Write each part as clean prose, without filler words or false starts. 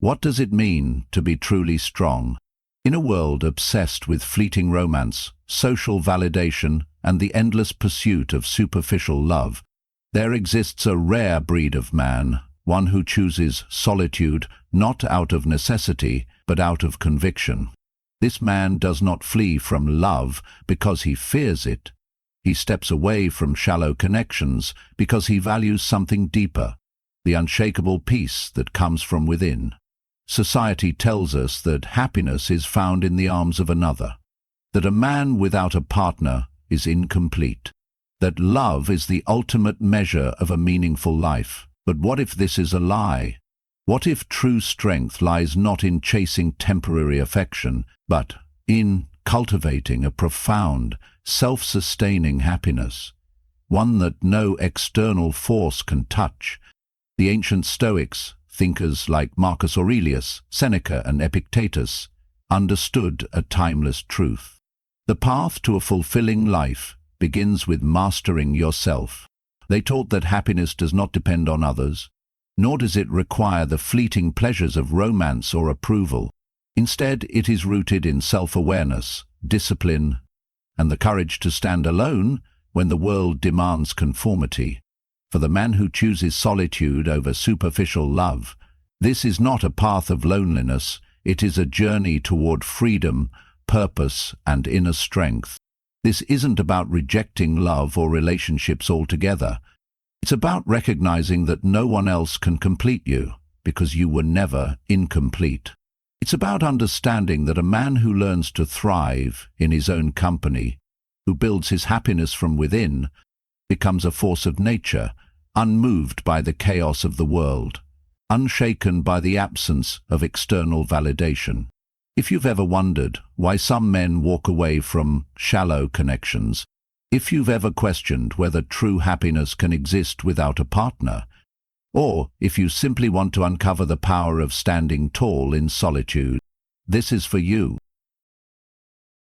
What does it mean to be truly strong? In a world obsessed with fleeting romance, social validation, and the endless pursuit of superficial love, there exists a rare breed of man, one who chooses solitude not out of necessity, but out of conviction. This man does not flee from love because he fears it. He steps away from shallow connections because he values something deeper, the unshakable peace that comes from within. Society tells us that happiness is found in the arms of another, that a man without a partner is incomplete, that love is the ultimate measure of a meaningful life. But what if this is a lie? What if true strength lies not in chasing temporary affection, but in cultivating a profound, self-sustaining happiness, one that no external force can touch? The ancient Stoics, thinkers like Marcus Aurelius, Seneca, and Epictetus, understood a timeless truth. The path to a fulfilling life begins with mastering yourself. They taught that happiness does not depend on others, nor does it require the fleeting pleasures of romance or approval. Instead, it is rooted in self-awareness, discipline, and the courage to stand alone when the world demands conformity. For the man who chooses solitude over superficial love, this is not a path of loneliness, it is a journey toward freedom, purpose, and inner strength. This isn't about rejecting love or relationships altogether. It's about recognizing that no one else can complete you, because you were never incomplete. It's about understanding that a man who learns to thrive in his own company, who builds his happiness from within, becomes a force of nature, unmoved by the chaos of the world, unshaken by the absence of external validation. If you've ever wondered why some men walk away from shallow connections, if you've ever questioned whether true happiness can exist without a partner, or if you simply want to uncover the power of standing tall in solitude, this is for you.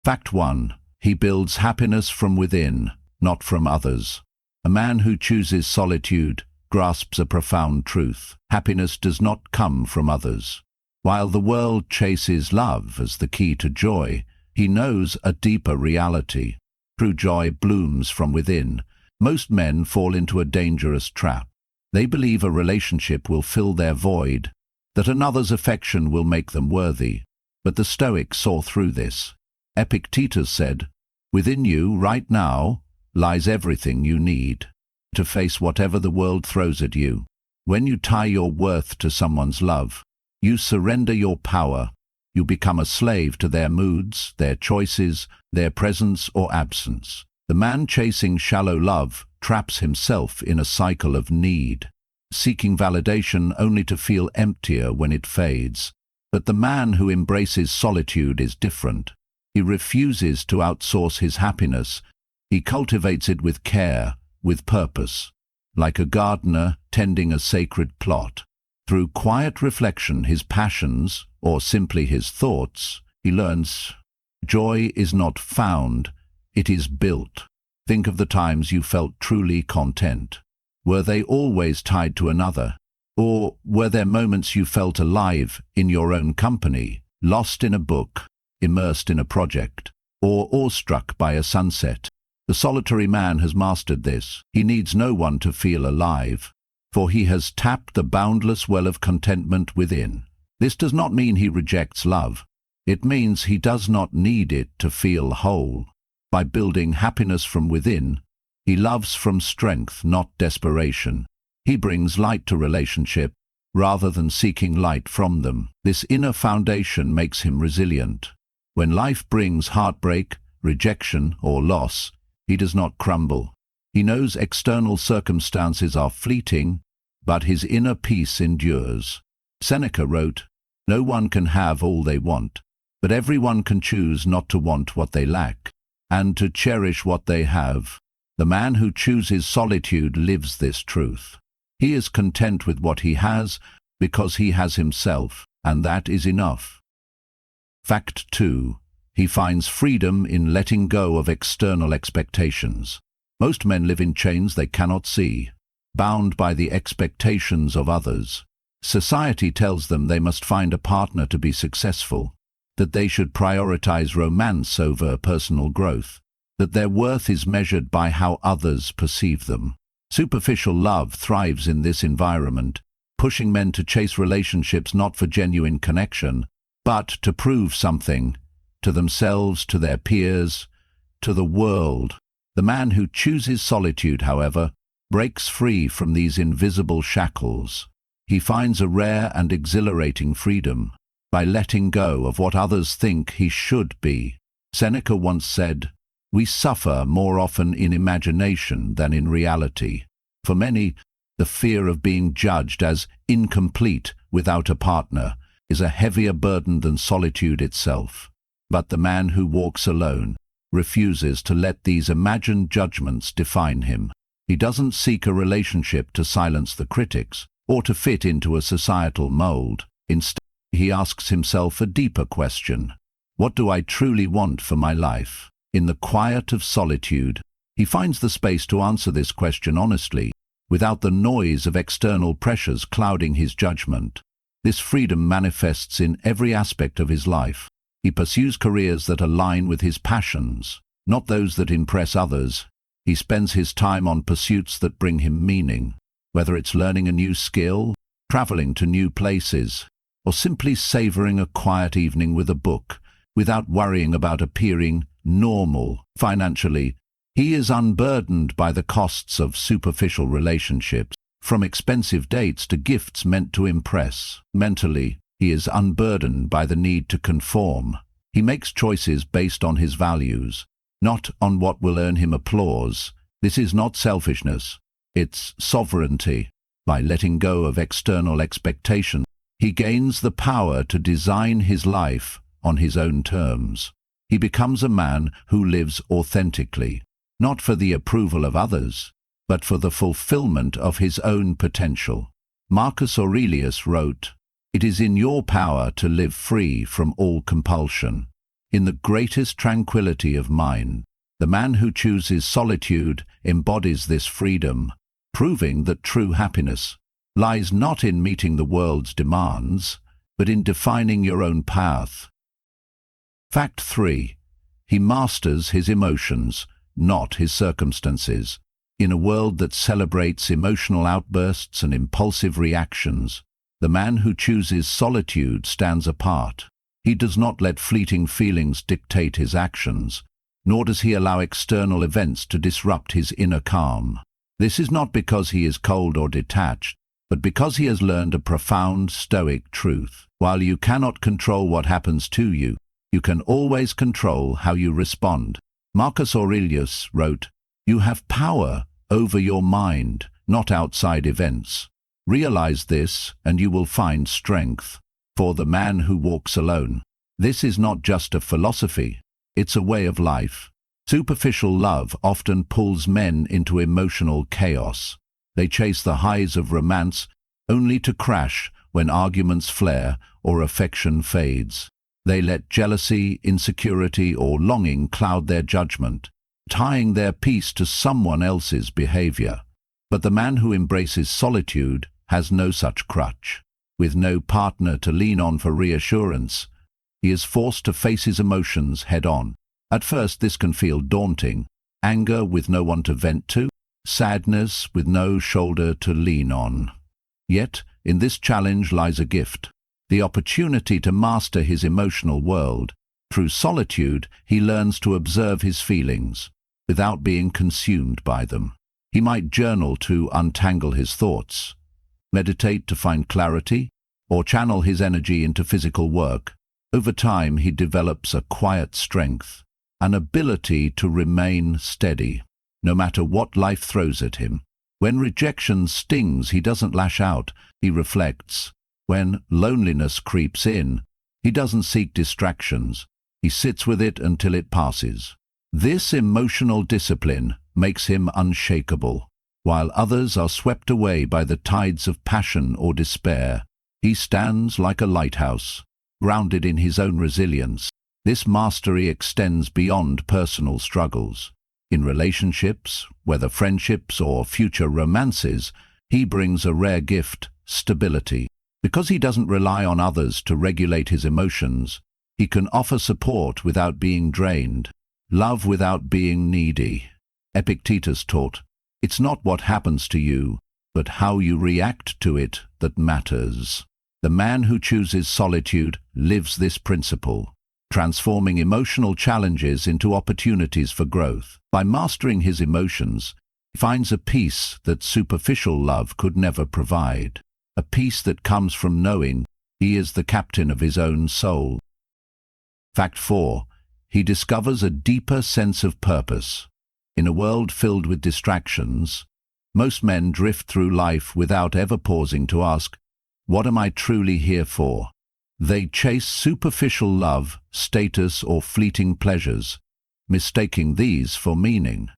Fact 1. He builds happiness from within, not from others. A man who chooses solitude grasps a profound truth. Happiness does not come from others. While the world chases love as the key to joy, he knows a deeper reality. True joy blooms from within. Most men fall into a dangerous trap. They believe a relationship will fill their void, that another's affection will make them worthy. But the Stoics saw through this. Epictetus said, "Within you, right now, lies everything you need to face whatever the world throws at you. When you tie your worth to someone's love, you surrender your power. You become a slave to their moods, their choices, their presence or absence." The man chasing shallow love traps himself in a cycle of need, seeking validation only to feel emptier when it fades. But the man who embraces solitude is different. He refuses to outsource his happiness. He cultivates it with care, with purpose, like a gardener tending a sacred plot. Through quiet reflection, his passions, or simply his thoughts, he learns joy is not found, it is built. Think of the times you felt truly content. Were they always tied to another? Or were there moments you felt alive in your own company, lost in a book, immersed in a project, or awestruck by a sunset? The solitary man has mastered this. He needs no one to feel alive, for he has tapped the boundless well of contentment within. This does not mean he rejects love. It means he does not need it to feel whole. By building happiness from within, he loves from strength, not desperation. He brings light to relationship, rather than seeking light from them. This inner foundation makes him resilient. When life brings heartbreak, rejection, or loss, he does not crumble. He knows external circumstances are fleeting, but his inner peace endures. Seneca wrote, "No one can have all they want, but everyone can choose not to want what they lack, and to cherish what they have." The man who chooses solitude lives this truth. He is content with what he has because he has himself, and that is enough. Fact 2. He finds freedom in letting go of external expectations. Most men live in chains they cannot see, bound by the expectations of others. Society tells them they must find a partner to be successful, that they should prioritize romance over personal growth, that their worth is measured by how others perceive them. Superficial love thrives in this environment, pushing men to chase relationships not for genuine connection, but to prove something, to themselves, to their peers, to the world. The man who chooses solitude, however, breaks free from these invisible shackles. He finds a rare and exhilarating freedom by letting go of what others think he should be. Seneca once said, "We suffer more often in imagination than in reality." For many, the fear of being judged as incomplete without a partner is a heavier burden than solitude itself. But the man who walks alone refuses to let these imagined judgments define him. He doesn't seek a relationship to silence the critics or to fit into a societal mold. Instead, he asks himself a deeper question: what do I truly want for my life? In the quiet of solitude, he finds the space to answer this question honestly, without the noise of external pressures clouding his judgment. This freedom manifests in every aspect of his life. He pursues careers that align with his passions, not those that impress others. He spends his time on pursuits that bring him meaning, whether it's learning a new skill, traveling to new places, or simply savoring a quiet evening with a book, without worrying about appearing normal. Financially, he is unburdened by the costs of superficial relationships, from expensive dates to gifts meant to impress. Mentally, he is unburdened by the need to conform. He makes choices based on his values, not on what will earn him applause. This is not selfishness, it's sovereignty. By letting go of external expectations, he gains the power to design his life on his own terms. He becomes a man who lives authentically, not for the approval of others, but for the fulfillment of his own potential. Marcus Aurelius wrote, "It is in your power to live free from all compulsion, in the greatest tranquility of mind." The man who chooses solitude embodies this freedom, proving that true happiness lies not in meeting the world's demands, but in defining your own path. Fact 3. He masters his emotions, not his circumstances. In a world that celebrates emotional outbursts and impulsive reactions, the man who chooses solitude stands apart. He does not let fleeting feelings dictate his actions, nor does he allow external events to disrupt his inner calm. This is not because he is cold or detached, but because he has learned a profound Stoic truth. While you cannot control what happens to you, you can always control how you respond. Marcus Aurelius wrote, "You have power over your mind, not outside events. Realize this, and you will find strength." For the man who walks alone, this is not just a philosophy, it's a way of life. Superficial love often pulls men into emotional chaos. They chase the highs of romance only to crash when arguments flare or affection fades. They let jealousy, insecurity, or longing cloud their judgment, tying their peace to someone else's behavior. But the man who embraces solitude has no such crutch. With no partner to lean on for reassurance, he is forced to face his emotions head-on. At first, this can feel daunting. Anger with no one to vent to, sadness with no shoulder to lean on. Yet, in this challenge lies a gift, the opportunity to master his emotional world. Through solitude, he learns to observe his feelings, without being consumed by them. He might journal to untangle his thoughts, meditate to find clarity, or channel his energy into physical work. Over time, he develops a quiet strength, an ability to remain steady, no matter what life throws at him. When rejection stings, he doesn't lash out, he reflects. When loneliness creeps in, he doesn't seek distractions, he sits with it until it passes. This emotional discipline makes him unshakable. While others are swept away by the tides of passion or despair, he stands like a lighthouse, grounded in his own resilience. This mastery extends beyond personal struggles. In relationships, whether friendships or future romances, he brings a rare gift: stability. Because he doesn't rely on others to regulate his emotions, he can offer support without being drained, love without being needy. Epictetus taught, "It's not what happens to you, but how you react to it that matters." The man who chooses solitude lives this principle, transforming emotional challenges into opportunities for growth. By mastering his emotions, he finds a peace that superficial love could never provide, a peace that comes from knowing he is the captain of his own soul. Fact 4. He discovers a deeper sense of purpose. In a world filled with distractions, most men drift through life without ever pausing to ask, "What am I truly here for?" They chase superficial love, status, or fleeting pleasures, mistaking these for meaning.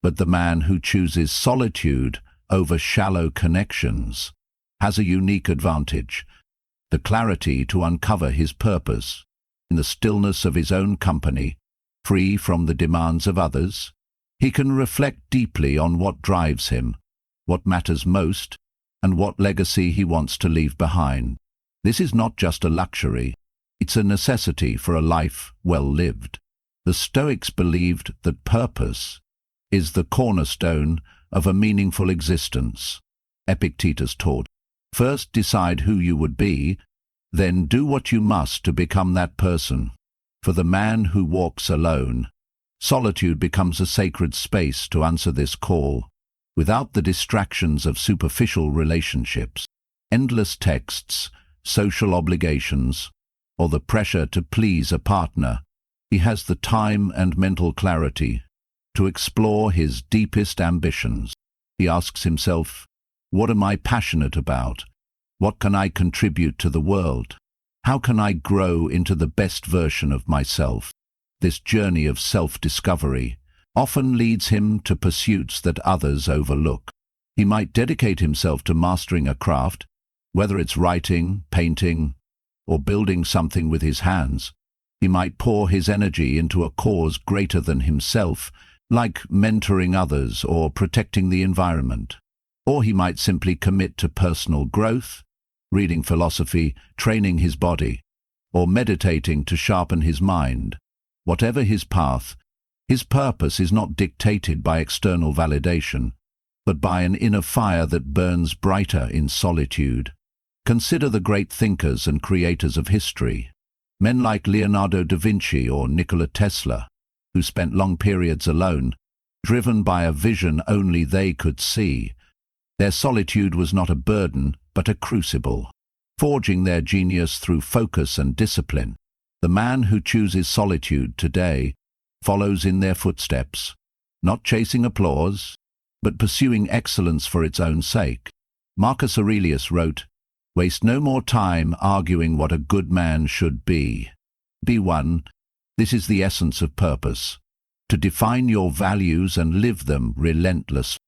But the man who chooses solitude over shallow connections has a unique advantage, the clarity to uncover his purpose. In the stillness of his own company, free from the demands of others, he can reflect deeply on what drives him, what matters most, and what legacy he wants to leave behind. This is not just a luxury, it's a necessity for a life well lived. The Stoics believed that purpose is the cornerstone of a meaningful existence. Epictetus taught, "First decide who you would be, then do what you must to become that person." For the man who walks alone, solitude becomes a sacred space to answer this call. Without the distractions of superficial relationships, endless texts, social obligations, or the pressure to please a partner, he has the time and mental clarity to explore his deepest ambitions. He asks himself, "What am I passionate about? What can I contribute to the world? How can I grow into the best version of myself?" This journey of self-discovery often leads him to pursuits that others overlook. He might dedicate himself to mastering a craft, whether it's writing, painting, or building something with his hands. He might pour his energy into a cause greater than himself, like mentoring others or protecting the environment. Or he might simply commit to personal growth, reading philosophy, training his body, or meditating to sharpen his mind. Whatever his path, his purpose is not dictated by external validation, but by an inner fire that burns brighter in solitude. Consider the great thinkers and creators of history. Men like Leonardo da Vinci or Nikola Tesla, who spent long periods alone, driven by a vision only they could see. Their solitude was not a burden, but a crucible, forging their genius through focus and discipline. The man who chooses solitude today follows in their footsteps, not chasing applause, but pursuing excellence for its own sake. Marcus Aurelius wrote, "Waste no more time arguing what a good man should be. Be one." This is the essence of purpose, to define your values and live them relentlessly.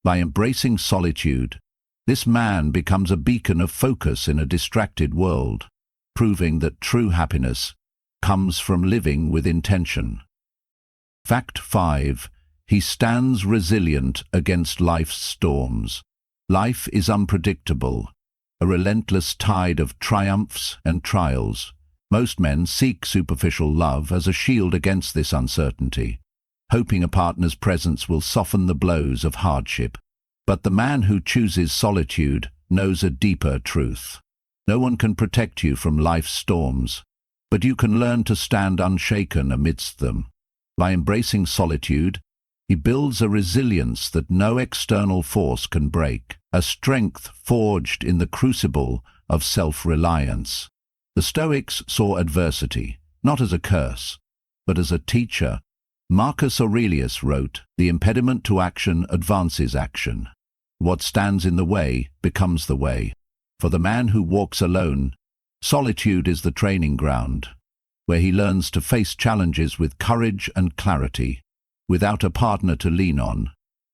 By embracing solitude, this man becomes a beacon of focus in a distracted world, proving that true happiness comes from living with intention. Fact 5. He stands resilient against life's storms. Life is unpredictable, a relentless tide of triumphs and trials. Most men seek superficial love as a shield against this uncertainty, hoping a partner's presence will soften the blows of hardship. But the man who chooses solitude knows a deeper truth. No one can protect you from life's storms, but you can learn to stand unshaken amidst them. By embracing solitude, he builds a resilience that no external force can break, a strength forged in the crucible of self-reliance. The Stoics saw adversity, not as a curse, but as a teacher. Marcus Aurelius wrote, "The impediment to action advances action. What stands in the way becomes the way." For the man who walks alone, solitude is the training ground, where he learns to face challenges with courage and clarity. Without a partner to lean on,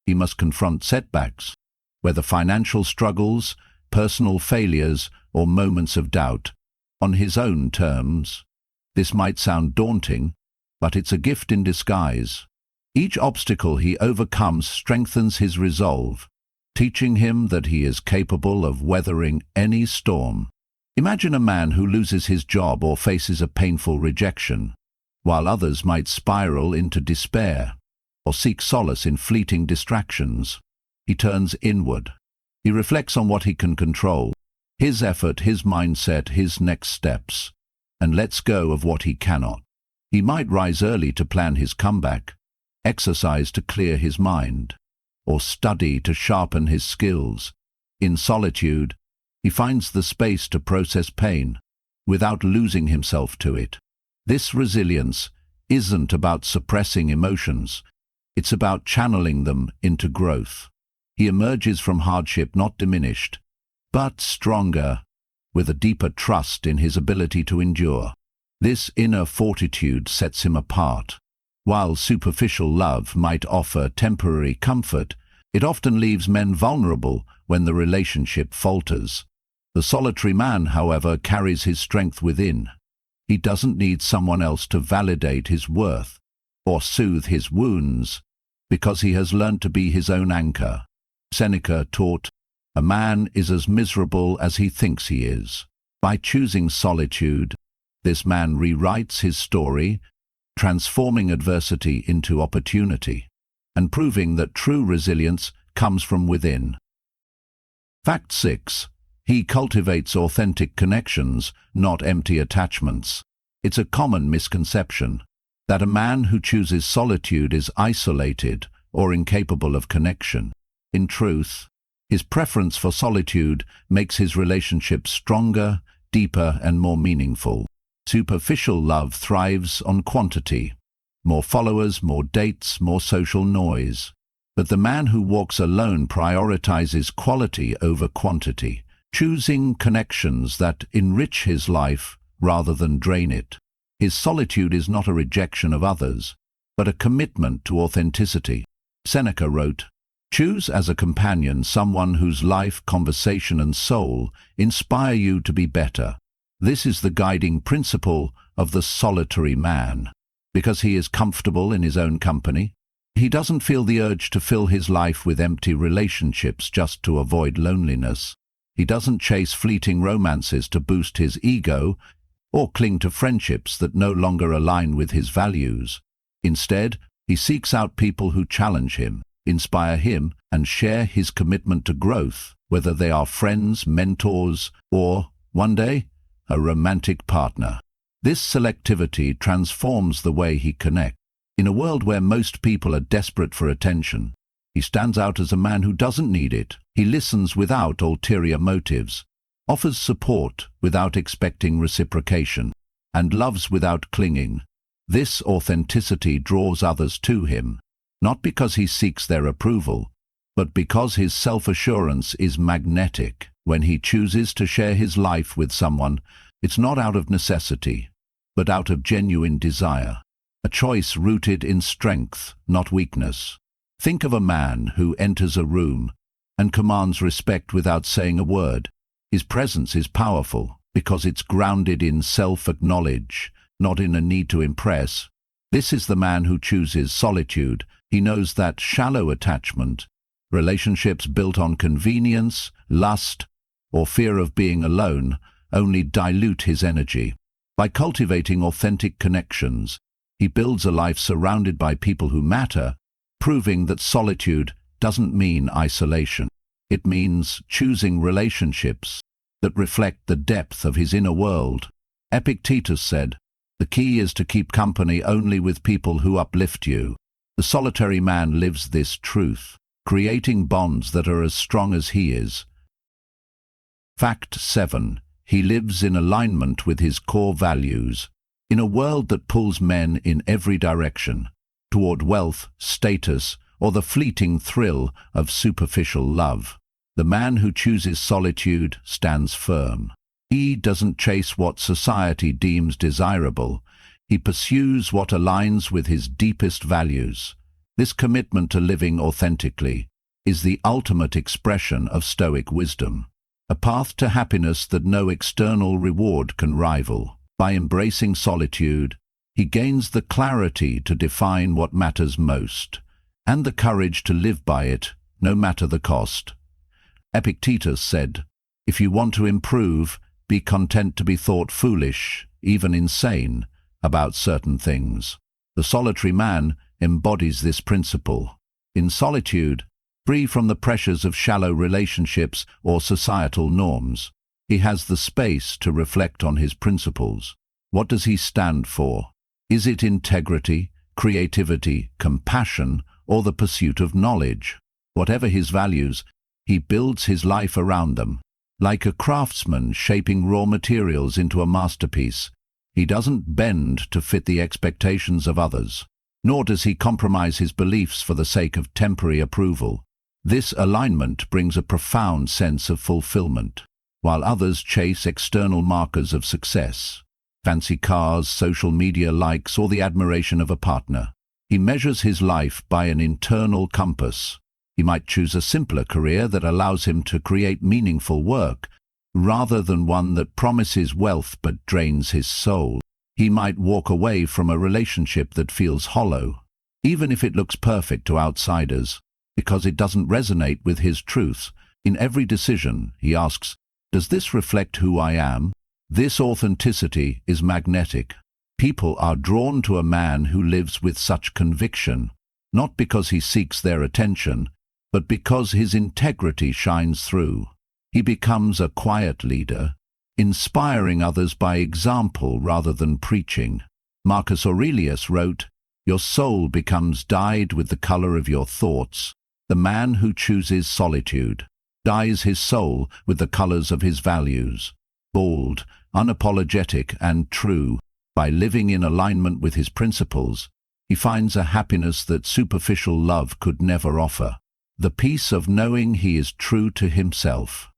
he must confront setbacks, whether financial struggles, personal failures, or moments of doubt, on his own terms. This might sound daunting, but it's a gift in disguise. Each obstacle he overcomes strengthens his resolve, teaching him that he is capable of weathering any storm. Imagine a man who loses his job or faces a painful rejection, while others might spiral into despair or seek solace in fleeting distractions. He turns inward. He reflects on what he can control, his effort, his mindset, his next steps, and lets go of what he cannot. He might rise early to plan his comeback, exercise to clear his mind, or study to sharpen his skills. In solitude, he finds the space to process pain without losing himself to it. This resilience isn't about suppressing emotions, it's about channeling them into growth. He emerges from hardship not diminished, but stronger, with a deeper trust in his ability to endure. This inner fortitude sets him apart. While superficial love might offer temporary comfort, it often leaves men vulnerable when the relationship falters. The solitary man, however, carries his strength within. He doesn't need someone else to validate his worth or soothe his wounds, because he has learned to be his own anchor. Seneca taught, "A man is as miserable as he thinks he is." By choosing solitude, this man rewrites his story, transforming adversity into opportunity, and proving that true resilience comes from within. Fact 6. He cultivates authentic connections, not empty attachments. It's a common misconception that a man who chooses solitude is isolated or incapable of connection. In truth, his preference for solitude makes his relationships stronger, deeper, and more meaningful. Superficial love thrives on quantity. More followers, more dates, more social noise. But the man who walks alone prioritizes quality over quantity, choosing connections that enrich his life rather than drain it. His solitude is not a rejection of others, but a commitment to authenticity. Seneca wrote, "Choose as a companion someone whose life, conversation, and soul inspire you to be better." This is the guiding principle of the solitary man. Because he is comfortable in his own company, he doesn't feel the urge to fill his life with empty relationships just to avoid loneliness. He doesn't chase fleeting romances to boost his ego or cling to friendships that no longer align with his values. Instead, he seeks out people who challenge him, inspire him, and share his commitment to growth, whether they are friends, mentors, or, one day, a romantic partner. This selectivity transforms the way he connects. In a world where most people are desperate for attention, he stands out as a man who doesn't need it. He listens without ulterior motives, offers support without expecting reciprocation, and loves without clinging. This authenticity draws others to him, not because he seeks their approval, but because his self-assurance is magnetic. When he chooses to share his life with someone, it's not out of necessity, but out of genuine desire, a choice rooted in strength, not weakness. Think of a man who enters a room and commands respect without saying a word. His presence is powerful because it's grounded in self-acknowledge, not in a need to impress. This is the man who chooses solitude. He knows that shallow attachment, relationships built on convenience, lust, or fear of being alone, only dilute his energy. By cultivating authentic connections, he builds a life surrounded by people who matter, proving that solitude doesn't mean isolation. It means choosing relationships that reflect the depth of his inner world. Epictetus said, "The key is to keep company only with people who uplift you." The solitary man lives this truth, creating bonds that are as strong as he is. Fact 7. He lives in alignment with his core values. In a world that pulls men in every direction, toward wealth, status, or the fleeting thrill of superficial love, the man who chooses solitude stands firm. He doesn't chase what society deems desirable. He pursues what aligns with his deepest values. This commitment to living authentically is the ultimate expression of Stoic wisdom, a path to happiness that no external reward can rival. By embracing solitude, he gains the clarity to define what matters most, and the courage to live by it, no matter the cost. Epictetus said, "If you want to improve, Be content to be thought foolish, even insane, about certain things. The solitary man embodies this principle. In solitude, free from the pressures of shallow relationships or societal norms, he has the space to reflect on his principles. What does he stand for? Is it integrity, creativity, compassion, or the pursuit of knowledge? Whatever his values, he builds his life around them. Like a craftsman shaping raw materials into a masterpiece, he doesn't bend to fit the expectations of others, nor does he compromise his beliefs for the sake of temporary approval. This alignment brings a profound sense of fulfillment. While others chase external markers of success, fancy cars, social media likes, or the admiration of a partner, he measures his life by an internal compass. He might choose a simpler career that allows him to create meaningful work, rather than one that promises wealth but drains his soul. He might walk away from a relationship that feels hollow, even if it looks perfect to outsiders, because it doesn't resonate with his truth. In every decision, he asks, "Does this reflect who I am?" This authenticity is magnetic. People are drawn to a man who lives with such conviction, not because he seeks their attention, but because his integrity shines through. He becomes a quiet leader, inspiring others by example rather than preaching. Marcus Aurelius wrote, "Your soul becomes dyed with the color of your thoughts. The man who chooses solitude dyes his soul with the colors of his values. Bold, unapologetic, and true, by living in alignment with his principles, he finds a happiness that superficial love could never offer. The peace of knowing he is true to himself."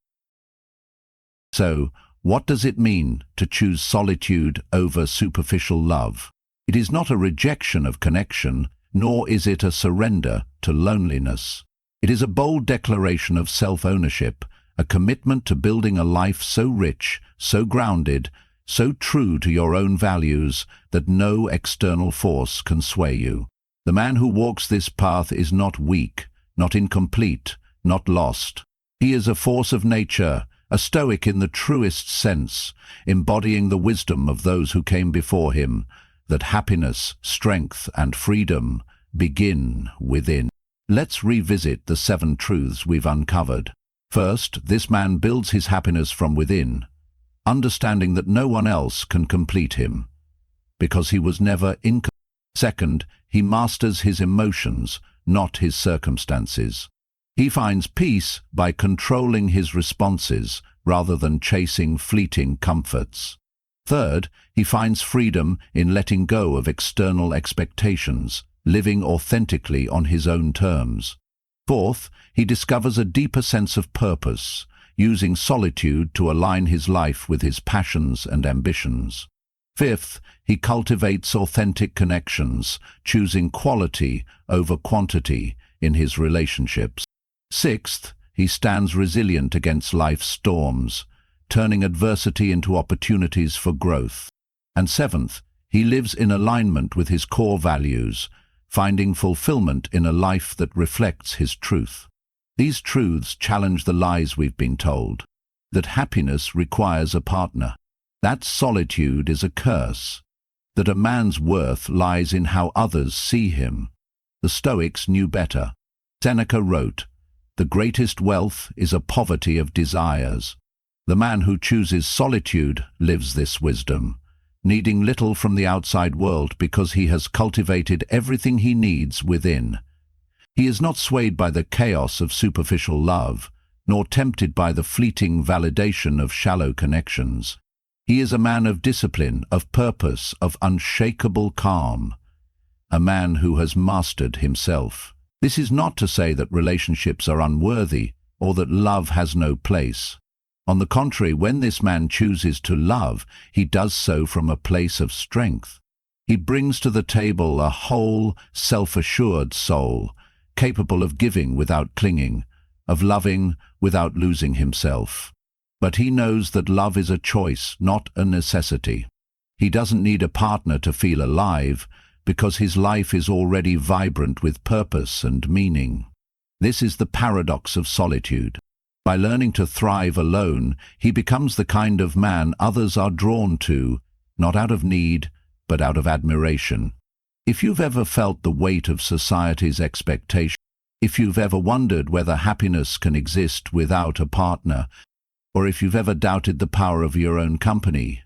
So, what does it mean to choose solitude over superficial love? It is not a rejection of connection, nor is it a surrender to loneliness. It is a bold declaration of self-ownership, a commitment to building a life so rich, so grounded, so true to your own values that no external force can sway you. The man who walks this path is not weak, not incomplete, not lost. He is a force of nature, a Stoic in the truest sense, embodying the wisdom of those who came before him, that happiness, strength, and freedom begin within. Let's revisit the 7 truths we've uncovered. First, this man builds his happiness from within, understanding that no one else can complete him, because he was never incomplete. Second, he masters his emotions, not his circumstances. He finds peace by controlling his responses rather than chasing fleeting comforts. Third, he finds freedom in letting go of external expectations, living authentically on his own terms. Fourth, he discovers a deeper sense of purpose, using solitude to align his life with his passions and ambitions. Fifth, he cultivates authentic connections, choosing quality over quantity in his relationships. Sixth, he stands resilient against life's storms, turning adversity into opportunities for growth. And seventh, he lives in alignment with his core values, finding fulfillment in a life that reflects his truth. These truths challenge the lies we've been told, that happiness requires a partner, that solitude is a curse, that a man's worth lies in how others see him. The Stoics knew better. Seneca wrote, "The greatest wealth is a poverty of desires." The man who chooses solitude lives this wisdom, needing little from the outside world because he has cultivated everything he needs within. He is not swayed by the chaos of superficial love, nor tempted by the fleeting validation of shallow connections. He is a man of discipline, of purpose, of unshakable calm, a man who has mastered himself. This is not to say that relationships are unworthy or that love has no place. On the contrary, when this man chooses to love, he does so from a place of strength. He brings to the table a whole, self-assured soul, capable of giving without clinging, of loving without losing himself. But he knows that love is a choice, not a necessity. He doesn't need a partner to feel alive, because his life is already vibrant with purpose and meaning. This is the paradox of solitude. By learning to thrive alone, he becomes the kind of man others are drawn to, not out of need, but out of admiration. If you've ever felt the weight of society's expectations, if you've ever wondered whether happiness can exist without a partner, or if you've ever doubted the power of your own company,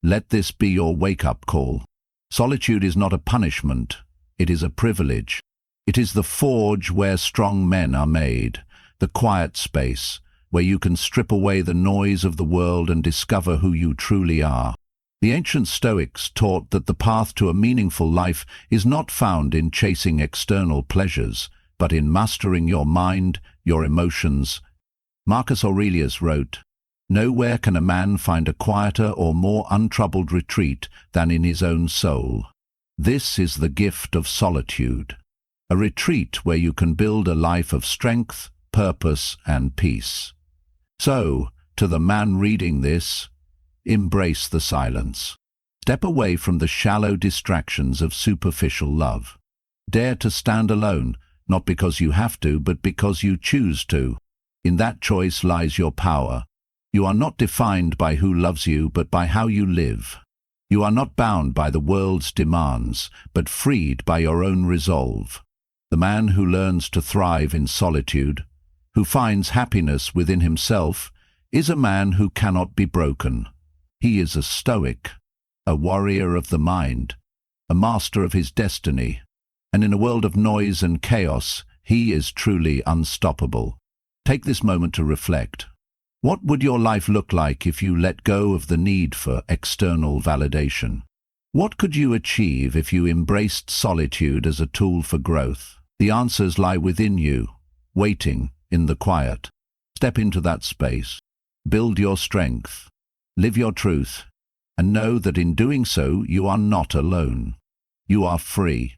let this be your wake-up call. Solitude is not a punishment, it is a privilege. It is the forge where strong men are made, the quiet space where you can strip away the noise of the world and discover who you truly are. The ancient Stoics taught that the path to a meaningful life is not found in chasing external pleasures, but in mastering your mind, your emotions. Marcus Aurelius wrote, "Nowhere can a man find a quieter or more untroubled retreat than in his own soul." This is the gift of solitude, a retreat where you can build a life of strength, purpose, and peace. So, to the man reading this, embrace the silence. Step away from the shallow distractions of superficial love. Dare to stand alone, not because you have to, but because you choose to. In that choice lies your power. You are not defined by who loves you, but by how you live. You are not bound by the world's demands, but freed by your own resolve. The man who learns to thrive in solitude, who finds happiness within himself, is a man who cannot be broken. He is a Stoic, a warrior of the mind, a master of his destiny, and in a world of noise and chaos, he is truly unstoppable. Take this moment to reflect. What would your life look like if you let go of the need for external validation? What could you achieve if you embraced solitude as a tool for growth? The answers lie within you, waiting in the quiet. Step into that space. Build your strength. Live your truth. And know that in doing so, you are not alone. You are free.